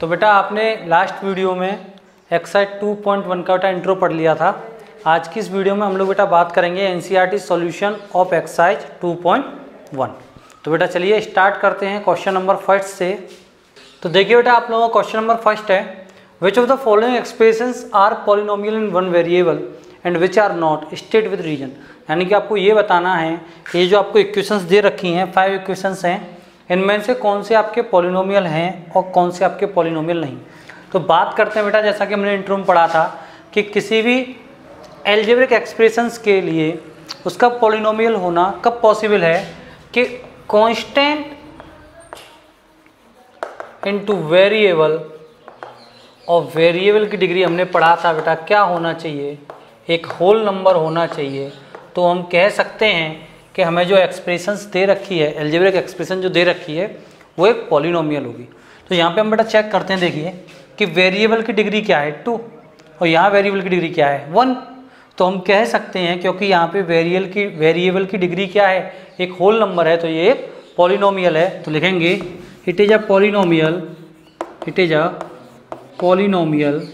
तो बेटा आपने लास्ट वीडियो में एक्सरसाइज 2.1 का बेटा इंट्रो पढ़ लिया था। आज की इस वीडियो में हम लोग बेटा बात करेंगे एनसीईआरटी सॉल्यूशन ऑफ एक्सरसाइज 2.1। तो बेटा चलिए स्टार्ट करते हैं क्वेश्चन नंबर फर्स्ट से। तो देखिए बेटा आप लोगों का क्वेश्चन नंबर फर्स्ट है, which of the following expressions are polynomial in one variable and which are not, state with reason. यानी कि आपको ये बताना है ये जो आपको इक्वेशंस दे रखी हैं 5 इक्वेशंस हैं, इनमें से कौन से आपके पॉलिनोमियल हैं और कौन से आपके पॉलिनोमियल नहीं। तो बात करते हैं बेटा, जैसा कि हमने इंट्रो में पढ़ा था कि किसी भी एल्जेब्रिक एक्सप्रेशंस के लिए उसका पॉलिनोमियल होना कब पॉसिबल है कि कांस्टेंट इनटू वेरिएबल, और वेरिएबल की डिग्री हमने पढ़ा था बेटा क्या होना चाहिए, एक होल नंबर होना चाहिए। तो हम कह सकते हैं कि हमें जो एक्सप्रेशंस दे रखी है, एल्जेब्रिक एक्सप्रेशन जो दे रखी है वो एक पॉलिनोमियल होगी। तो यहाँ पे हम बेटा चेक करते हैं, देखिए कि वेरिएबल की डिग्री क्या है 2 और यहाँ वेरिएबल की डिग्री क्या है 1। तो हम कह सकते हैं क्योंकि यहाँ पे वेरिएबल की डिग्री क्या है, एक होल नंबर है, तो ये एक पॉलिनोमियल है। तो लिखेंगे it is a polynomial, it is a polynomial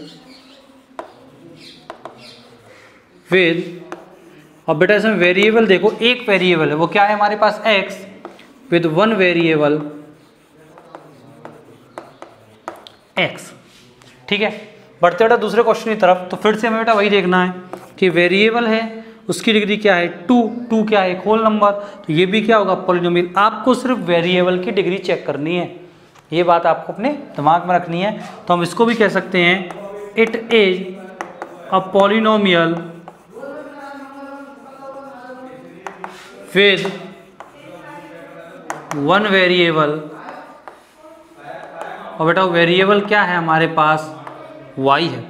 with, और बेटा इसमें वेरिएबल देखो एक वेरिएबल है, वो क्या है हमारे पास x, with one variable x। ठीक है, बढ़ते बेटा दूसरे क्वेश्चन की तरफ। तो फिर से हमें बेटा वही देखना है कि वेरिएबल है उसकी डिग्री क्या है 2 क्या है एक होल नंबर, तो ये भी क्या होगा पॉलिनोमियल। आपको सिर्फ वेरिएबल की डिग्री चेक करनी है, ये बात आपको अपने दिमाग में रखनी है। तो हम इसको भी कह सकते हैं it is a polynomial with one variable, और बेटा वेरिएबल क्या है हमारे पास y है।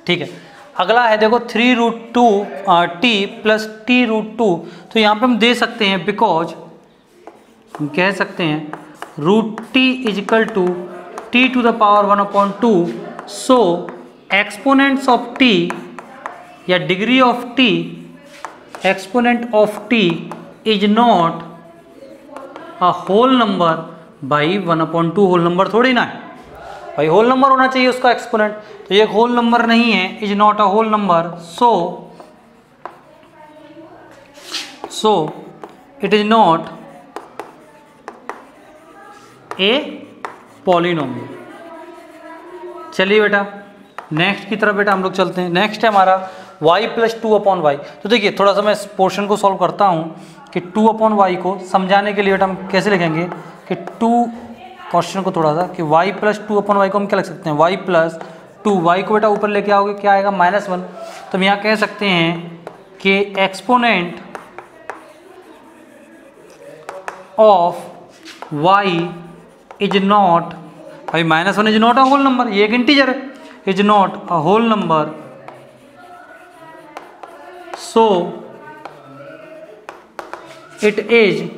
ठीक है, अगला है देखो 3√2t प्लस t√2। तो यहाँ पे हम दे सकते हैं बिकॉज हम कह सकते हैं √t is equal to t to the power 1/2। So exponents of t या degree of t, exponent of t is not a whole number by 1/2। Whole number थोड़ी ना है भाई, होल नंबर होना चाहिए उसका एक्सपोनेंट, तो ये होल नंबर नहीं है, is not a whole number. So it is not a polynomial. चलिए बेटा नेक्स्ट की तरफ बेटा हम लोग चलते हैं। नेक्स्ट है हमारा y प्लस 2/y। तो देखिए थोड़ा सा मैं इस पोर्शन को सॉल्व करता हूँ कि 2/y को समझाने के लिए बेटा हम कैसे लिखेंगे कि 2 क्वेश्चन को थोड़ा सा कि y प्लस 2/y को हम क्या लिख सकते हैं y प्लस 2, y को बेटा ऊपर लेके आओगे क्या आएगा -1। तो हम यहाँ कह सकते हैं कि exponent of y is not, भाई -1 is not a whole number, ये एक इंटीजर है, is not a whole number. So it is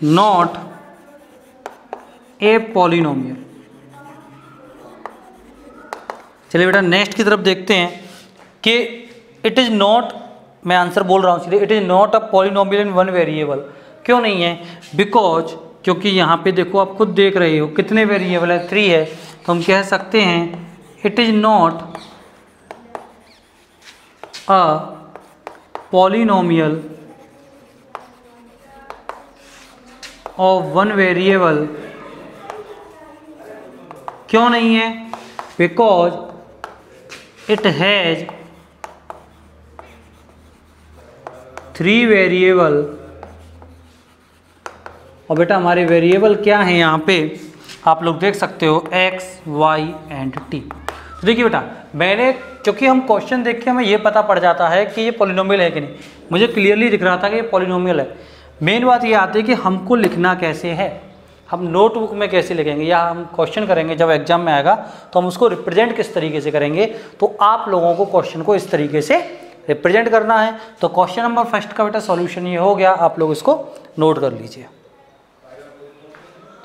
not a polynomial. चलिए बेटा नेक्स्ट की तरफ देखते हैं कि इट इज नॉट, मैं आंसर बोल रहा हूँ सीधे, it is not a polynomial in one variable. क्यों नहीं है, बिकॉज क्योंकि यहाँ पे देखो आप खुद देख रहे हो कितने वेरिएबल है 3 है। तो हम कह सकते हैं it is not a polynomial of one variable. क्यों नहीं है, बिकॉज इट हैज 3 वेरिएबल, और बेटा हमारे वेरिएबल क्या है यहाँ पे आप लोग देख सकते हो x, y एंड t। तो देखिए बेटा मैंने, क्योंकि हम क्वेश्चन देख के हमें ये पता पड़ जाता है कि ये पॉलिनोमियल है कि नहीं, मुझे क्लियरली दिख रहा था कि ये पॉलिनोमियल है। मेन बात ये आती है कि हमको लिखना कैसे है, हम नोटबुक में कैसे लिखेंगे या हम क्वेश्चन करेंगे जब एग्जाम में आएगा तो हम उसको रिप्रेजेंट किस तरीके से करेंगे। तो आप लोगों को क्वेश्चन को इस तरीके से रिप्रेजेंट करना है। तो क्वेश्चन नंबर फर्स्ट का बेटा सॉल्यूशन ये हो गया, आप लोग इसको नोट कर लीजिए।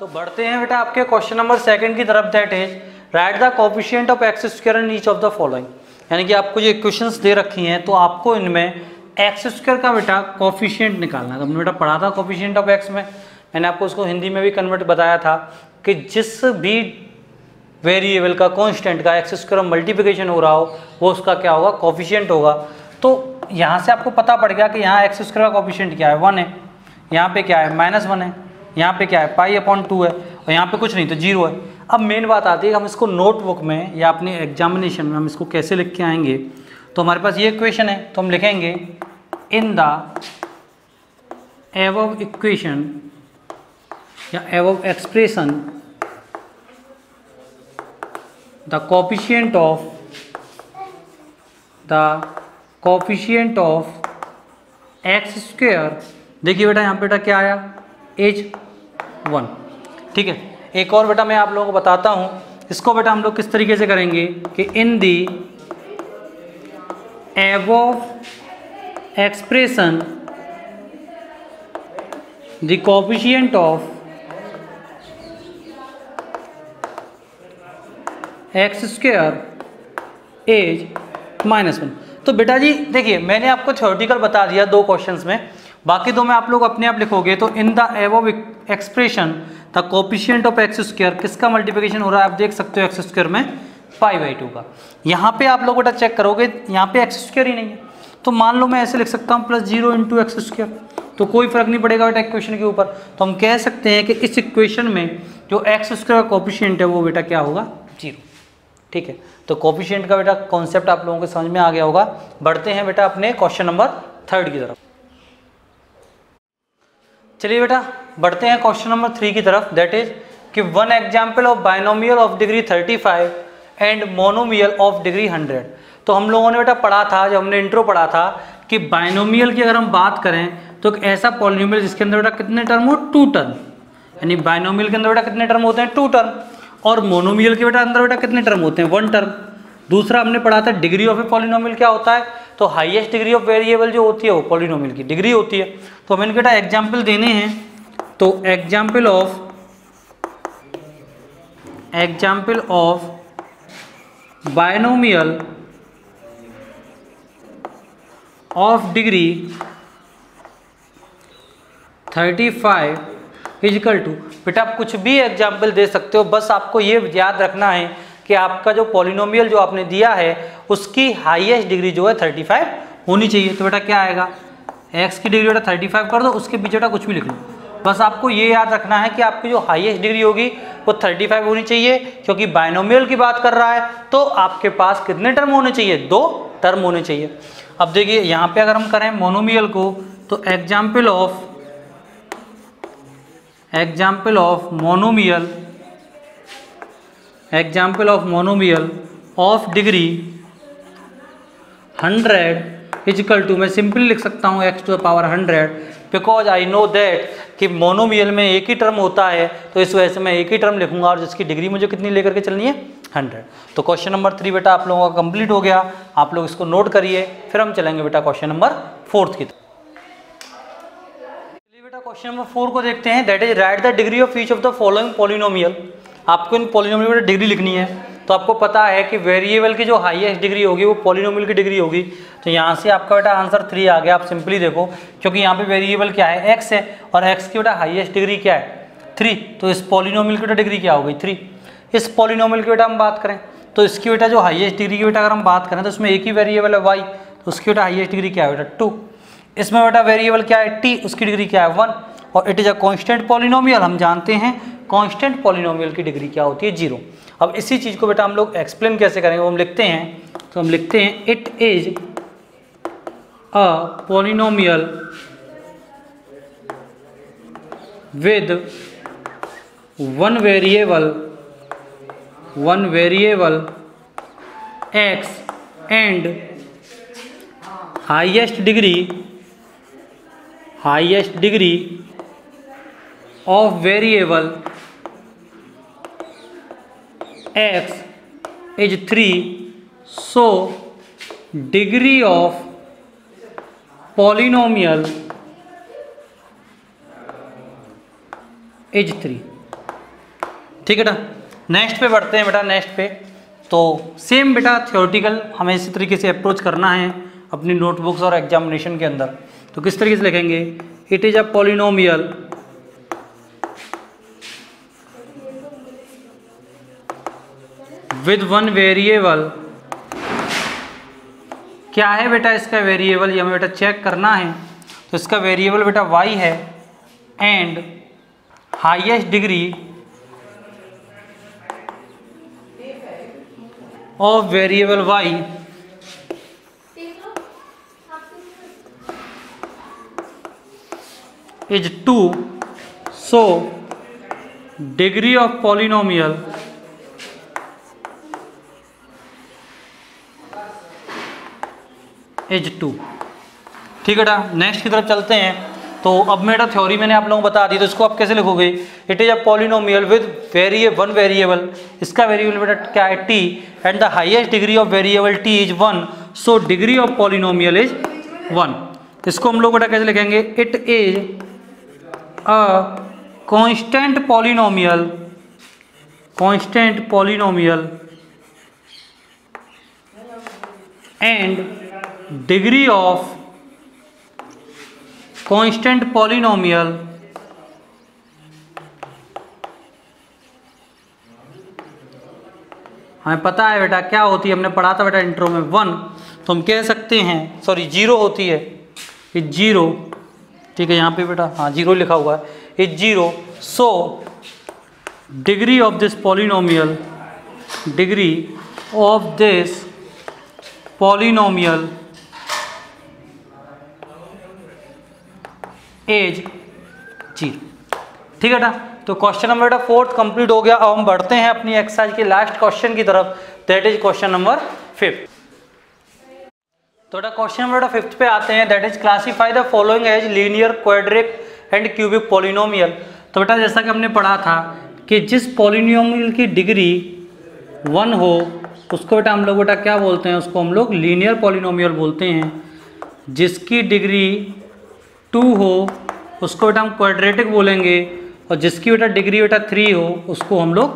तो बढ़ते हैं बेटा आपके क्वेश्चन नंबर सेकंड की तरफ, that is right the coefficient of x square in each of the following. यानी कि आपको जो इक्वेशंस दे रखी हैं तो आपको इनमें एक्स स्क्वायर का बेटा कोफिशिएंट निकालना है। तो हमने बेटा पढ़ा था कोफिशिएंट ऑफ एक्स में, मैंने आपको उसको हिंदी में भी कन्वर्ट बताया था कि जिस भी वेरिएबल का कांस्टेंट का एक्स स्क्वायर मल्टीप्लिकेशन हो रहा हो वो उसका क्या होगा, कोफिशिएंट होगा। तो यहाँ से आपको पता पड़ गया कि यहाँ एक्स स्क्वायर का कोफिशिएंट क्या है, 1 है, यहाँ पे क्या है -1 है, यहाँ पे क्या है π/2 है, और यहाँ पे कुछ नहीं तो 0 है। अब मेन बात आती है कि हम इसको नोटबुक में या अपने एग्जामिनेशन में हम इसको कैसे लिख के आएंगे। तो हमारे पास ये इक्वेशन है, तो हम लिखेंगे इन द एबव इक्वेशन या above expression the coefficient of x square, देखिए बेटा यहाँ पे बेटा क्या आया, h1। ठीक है, एक और बेटा मैं आप लोगों को बताता हूँ, इसको बेटा हम लोग किस तरीके से करेंगे कि in the above expression the coefficient of x square is -1। तो बेटा जी देखिए मैंने आपको थ्योरेटिकल बता दिया 2 क्वेश्चंस में, बाकी 2 में आप लोग अपने आप लिखोगे। तो in the above expression the coefficient of x square, किसका मल्टीप्लिकेशन हो रहा है आप देख सकते हो एक्स स्क्वायर में π/2 का। यहाँ पे आप लोग बेटा चेक करोगे यहाँ पे एक्स स्क्वायर ही नहीं है, तो मान लो मैं ऐसे लिख सकता हूँ +0 × एक्स स्क्वायर, तो कोई फर्क नहीं पड़ेगा बेटा इक्वेशन के ऊपर। तो हम कह सकते हैं कि इस इक्वेशन में जो एक्स स्क्वायर का कोफिशिएंट है वो बेटा क्या होगा, 0। ठीक है, तो कोफिशिएंट का बेटा कॉन्सेप्ट आप लोगों को समझ में आ गया होगा। बढ़ते हैं बेटा अपने क्वेश्चन नंबर 3 की तरफ। चलिए बेटा बढ़ते हैं क्वेश्चन नंबर 3 की तरफ, दैट इज कि 1 example of binomial of degree 35 and monomial of degree 100। तो हम लोगों ने बेटा पढ़ा था, जब हमने इंट्रो पढ़ा था कि बाइनोमियल की अगर हम बात करें तो एक ऐसा पॉलिनोमियल जिसके अंदर बेटा कितने टर्म हो, 2 टर्म, यानी बाइनोमियल के अंदर बेटा कितने टर्म होते हैं, 2 टर्म, और मोनोमियल के बेटा अंदर बेटा कितने टर्म होते हैं, 1 टर्म। दूसरा हमने पढ़ा था डिग्री ऑफ ए पॉलिनोमियल क्या होता है, तो हाईएस्ट डिग्री ऑफ वेरिएबल जो होती है वो पॉलिनोमियल की डिग्री होती है। तो हमें बेटा एग्जाम्पल देने हैं, तो example of binomial of degree 35 equal to, बेटा आप कुछ भी एग्जाम्पल दे सकते हो, बस आपको ये याद रखना है कि आपका जो पॉलिनोमियल जो आपने दिया है उसकी हाईएस्ट डिग्री जो है 35 होनी चाहिए। तो बेटा क्या आएगा, x की डिग्री बेटा 35 कर दो, उसके पीछे बेटा कुछ भी लिख लो, बस आपको ये याद रखना है कि आपकी जो हाईएस्ट डिग्री होगी वो 35 होनी चाहिए, क्योंकि बाइनोमियल की बात कर रहा है तो आपके पास कितने टर्म होने चाहिए, 2 टर्म होने चाहिए। अब देखिए यहाँ पे अगर हम करें मोनोमियल को, तो example of monomial of degree 100 equal to, मैं सिंपली लिख सकता हूँ x⁴ 100, because I know that कि मोनोमियल में एक ही टर्म होता है, तो इस वजह से मैं एक ही टर्म लिखूंगा और जिसकी डिग्री मुझे कितनी लेकर के चलनी है, 100। तो क्वेश्चन नंबर 3 बेटा आप लोगों का कंप्लीट हो गया, आप लोग इसको नोट करिए। फिर हम चलेंगे बेटा क्वेश्चन नंबर 4 की तरफ। चलिए बेटा क्वेश्चन नंबर 4 को देखते हैं, that is right the degree of each of the following polynomial. आपको इन पॉलिनोमियल में डिग्री लिखनी है, तो आपको पता है कि वेरिएबल की जो हाईएस्ट डिग्री होगी वो पॉलिनोमियल की डिग्री होगी। तो यहाँ से आपका बेटा आंसर 3 आ गया। आप सिंपली देखो, क्योंकि यहाँ पे वेरिएबल क्या है, x है, और x की बेटा हाईएस्ट डिग्री क्या है, 3, तो इस पॉलिनोमियल की बेटा डिग्री क्या हो गई, 3। इस पॉलिनोमियल की बेटा हम बात करें तो इसकी बेटा जो हाईएस्ट डिग्री की बेटा अगर हम बात करें तो इसमें एक ही वेरिएबल है y, तो उसकी बेटा हाईएस्ट डिग्री क्या है बेटा 2। इसमें बेटा वेरिएबल क्या है t, उसकी डिग्री क्या है 1, और it is a constant polynomial. हम जानते हैं कांस्टेंट पॉलिनोमियल की डिग्री क्या होती है, 0। अब इसी चीज़ को बेटा हम लोग एक्सप्लेन कैसे करेंगे, वो हम लिखते हैं, तो हम लिखते हैं it is a polynomial with one variable x and highest degree of variable x is 3, so degree of polynomial is 3। ठीक है बेटा, नेक्स्ट पे बढ़ते हैं बेटा। नेक्स्ट पे तो सेम बेटा थ्योरेटिकल हमें इसी तरीके से अप्रोच करना है अपनी नोटबुक्स और एग्जामिनेशन के अंदर। तो किस तरीके से लिखेंगे, it is a polynomial with one variable, क्या है बेटा इसका वेरिएबल, ये हमें बेटा चेक करना है। तो इसका वेरिएबल बेटा y है and highest degree of variable y is 2, so degree of polynomial is 2। ठीक है बेटा, नेक्स्ट की तरफ चलते हैं। तो अब मेरा थ्योरी मैंने आप लोगों को बता दी, तो इसको आप कैसे लिखोगे, it is a polynomial with one variable, इसका वेरिएबल बेटा क्या है t, and the highest degree of variable t is 1, so degree of polynomial is 1। इसको हम लोग बेटा कैसे लिखेंगे, it is a constant polynomial and degree of constant polynomial हमें पता है बेटा क्या होती है, हमने पढ़ा था बेटा इंट्रो में 1, तो हम कह सकते हैं, सॉरी 0 होती है, ये 0, ठीक है यहाँ पे बेटा हाँ 0 लिखा हुआ है, ये 0, so degree of this polynomial as 0। ठीक है बेटा, तो क्वेश्चन नंबर बेटा 4 कंप्लीट हो गया। अब हम बढ़ते हैं अपनी एक्सरसाइज के लास्ट क्वेश्चन की तरफ, दैट इज क्वेश्चन नंबर 5। तो बेटा क्वेश्चन नंबर 5 पे आते हैं, that is classify the following as linear, quadratic and cubic polynomial. तो बेटा जैसा कि हमने पढ़ा था कि जिस पॉलिनोमियल की डिग्री 1 हो उसको बेटा हम लोग बेटा क्या बोलते हैं, उसको हम लोग लीनियर पॉलिनोमियल बोलते हैं। जिसकी डिग्री 2 हो उसको बेटा हम क्वाड्रेटिक बोलेंगे, और जिसकी बेटा डिग्री बेटा 3 हो उसको हम लोग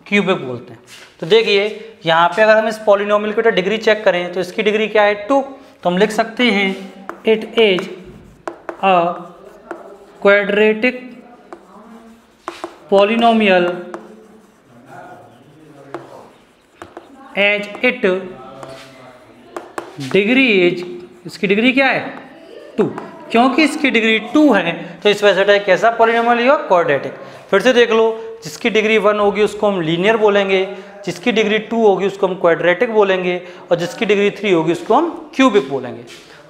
क्यूबिक बोलते हैं। तो देखिए यहाँ पे अगर हम इस पॉलिनोमियल की बेटा डिग्री चेक करें तो इसकी डिग्री क्या है 2, तो हम लिख सकते हैं it is a quadratic polynomial as it degree is, इसकी डिग्री क्या है 2, क्योंकि इसकी डिग्री 2 है तो इस वजह से कैसा पॉलिनोमियल हुआ, क्वाड्रेटिक। फिर से देख लो, जिसकी डिग्री 1 होगी उसको हम लीनियर बोलेंगे, जिसकी डिग्री 2 होगी उसको हम क्वाड्रेटिक बोलेंगे, और जिसकी डिग्री 3 होगी उसको हम क्यूबिक बोलेंगे।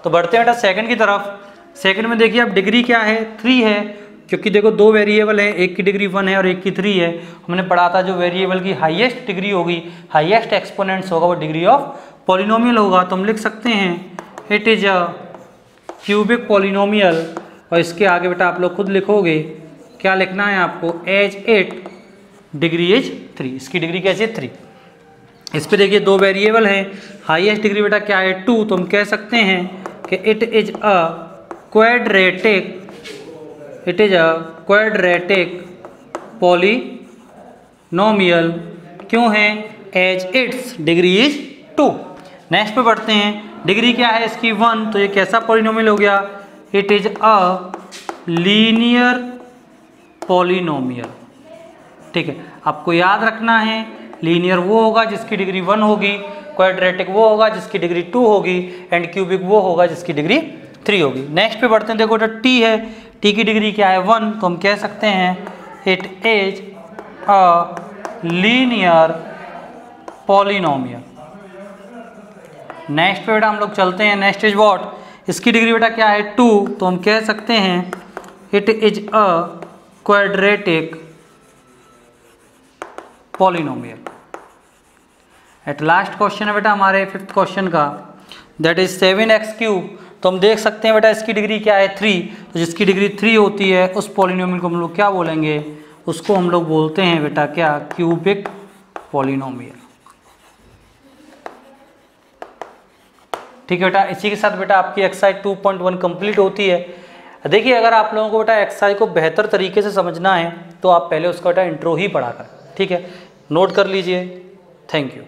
तो बढ़ते हैं बेटा सेकंड की तरफ। सेकंड में देखिए अब डिग्री क्या है, 3 है, क्योंकि देखो 2 वेरिएबल है, एक की डिग्री 1 है और एक की 3 है। हमने पढ़ा था जो वेरिएबल की हाईएस्ट डिग्री होगी, हाईएस्ट एक्सपोनेंट्स होगा, वो डिग्री ऑफ पॉलिनोमियल होगा। तो हम लिख सकते हैं it is a cubic polynomial, और इसके आगे बेटा आप लोग खुद लिखोगे, क्या लिखना है आपको, एज 8 डिग्री इज 3, इसकी डिग्री कैसे 3। इस पे देखिए 2 वेरिएबल है, हाईएस्ट डिग्री बेटा क्या है 2, तो हम कह सकते हैं कि it is a quadratic polynomial, क्यों है, as its degree is 2। Next पे बढ़ते हैं, डिग्री क्या है इसकी 1, तो ये कैसा पॉलिनोमियल हो गया, it is a linear polynomial. ठीक है, आपको याद रखना है लीनियर वो होगा जिसकी डिग्री 1 होगी, क्वाड्रेटिक वो होगा जिसकी डिग्री 2 होगी, एंड क्यूबिक वो होगा जिसकी डिग्री 3 होगी। नेक्स्ट पे बढ़ते हैं, देखो तो टी है, टी की डिग्री क्या है 1, तो हम कह सकते हैं it is a linear polynomial. Next पे बेटा हम लोग चलते हैं, नेक्स्ट इज व्हाट, इसकी डिग्री बेटा क्या है 2, तो हम कह सकते हैं it is a quadratic polynomial. At last question है बेटा हमारे 5th क्वेश्चन का, दैट इज 7x³। तो हम देख सकते हैं बेटा इसकी डिग्री क्या है 3, तो जिसकी डिग्री 3 होती है उस पॉलिनोमियल को हम लोग क्या बोलेंगे, उसको हम लोग बोलते हैं बेटा क्या, क्यूबिक पॉलिनोमियल। ठीक है बेटा, इसी के साथ बेटा आपकी एक्सरसाइज 2.1 कंप्लीट होती है। देखिए अगर आप लोगों को बेटा एक्सरसाइज को बेहतर तरीके से समझना है तो आप पहले उसका बेटा इंट्रो ही पढ़ा कर, ठीक है, नोट कर लीजिए। Thank you.